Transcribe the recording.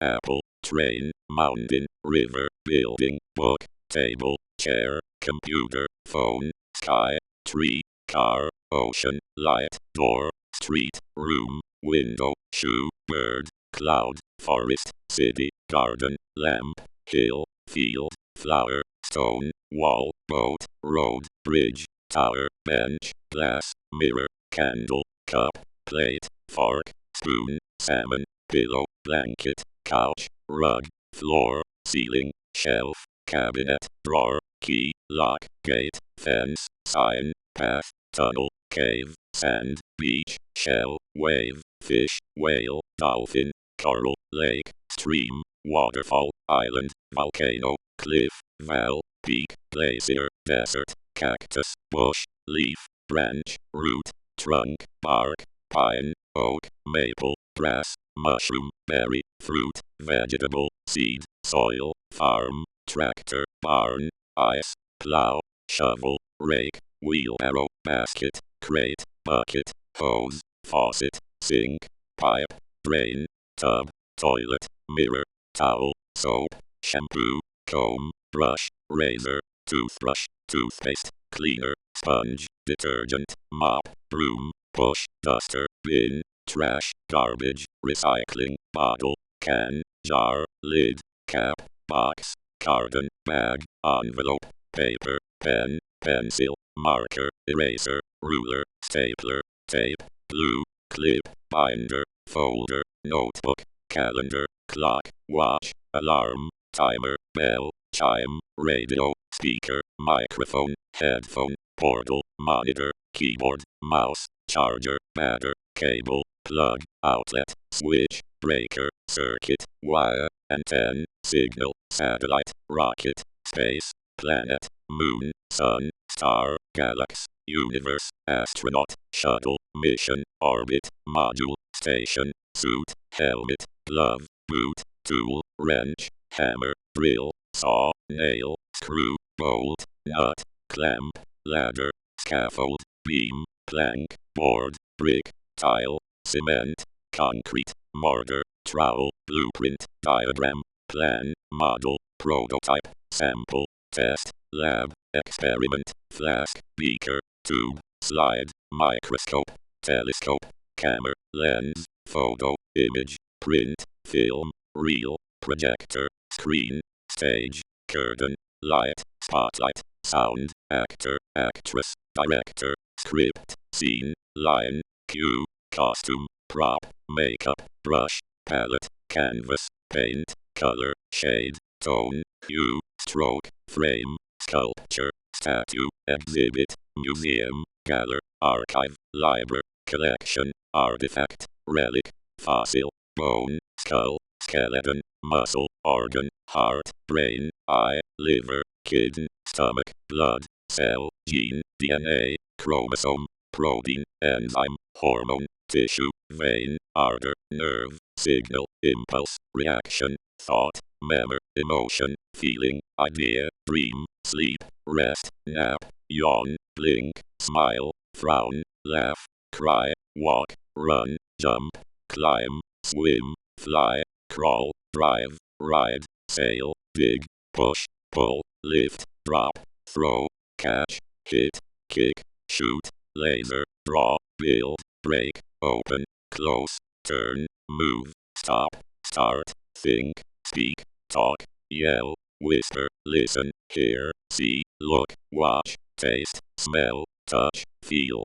apple, train, mountain, river, building, book, table, chair, computer, phone, sky, tree, car, ocean, light, door, street, room, window, shoe, bird, cloud, forest, city, garden, lamp, hill, field, flower, stone, wall, boat, road, bridge, tower, bench, glass, mirror, candle, cup, plate, fork, spoon, salmon, pillow, blanket, couch, rug, floor, ceiling, shelf, cabinet, drawer, key, lock, gate, fence, sign, path, tunnel, cave, sand, beach, shell, wave, fish, whale, dolphin, coral, lake, stream, waterfall, island, volcano, cliff, val, peak, glacier, desert, cactus, bush, leaf, branch, root, trunk, bark, pine, oak, maple, grass, mushroom, berry, fruit, vegetable, seed, soil, farm, tractor, barn, ice, plow, shovel, rake, wheelbarrow, basket, crate, bucket, hose, faucet, sink, pipe, drain, tub, toilet, mirror, towel, soap, shampoo, comb, brush, razor, toothbrush, toothpaste, cleaner, sponge, detergent, mop, broom, push, duster, bin, trash, garbage, recycling, bottle, can, jar, lid, cap, box, carton, bag, envelope, paper, pen, pencil, marker, eraser, ruler, stapler, tape, glue, clip, binder, folder, notebook, calendar, clock, watch, alarm, timer, bell, chime, radio, speaker, microphone, headphone, portal, monitor, keyboard, mouse, charger, battery, cable, plug, outlet, switch, breaker, circuit, wire, antenna, signal, satellite, rocket, space, planet, moon, sun, star, galaxy, universe, astronaut, shuttle, mission, orbit, module, station, suit, helmet, glove, boot, tool, wrench, hammer, drill, saw, nail, screw, bolt, nut, clamp, ladder, scaffold, beam, plank, board, brick, tile, cement, concrete, mortar, trowel, blueprint, diagram, plan, model, prototype, sample, test, lab, experiment, flask, beaker, tube, slide, microscope, telescope, camera, lens, photo, image, print, film, reel, projector, screen, stage, curtain, light, spotlight, sound, actor, actress, director, script, scene, line, cue, costume, prop, makeup, brush, palette, canvas, paint, color, shade, tone, hue, stroke, frame, sculpture, statue, exhibit, museum, gallery, archive, library, collection, artifact, relic, fossil, bone, skull, skeleton, muscle, organ, heart, brain, eye, liver, kidney, stomach, blood, cell, gene, DNA, chromosome, protein, enzyme, hormone, tissue, vein, artery, nerve, signal, impulse, reaction, thought, memory, emotion, feeling, idea, dream, sleep, rest, nap, yawn, blink, smile, frown, laugh, cry, walk, run, jump, climb, swim, fly, crawl, drive, ride, sail, dig, push, pull, lift, drop, throw, catch, hit, kick, shoot, laser, draw, build, break, open, close, turn, move, stop, start, think, speak, talk, yell, whisper, listen, hear, see, look, watch, taste, smell, touch, feel,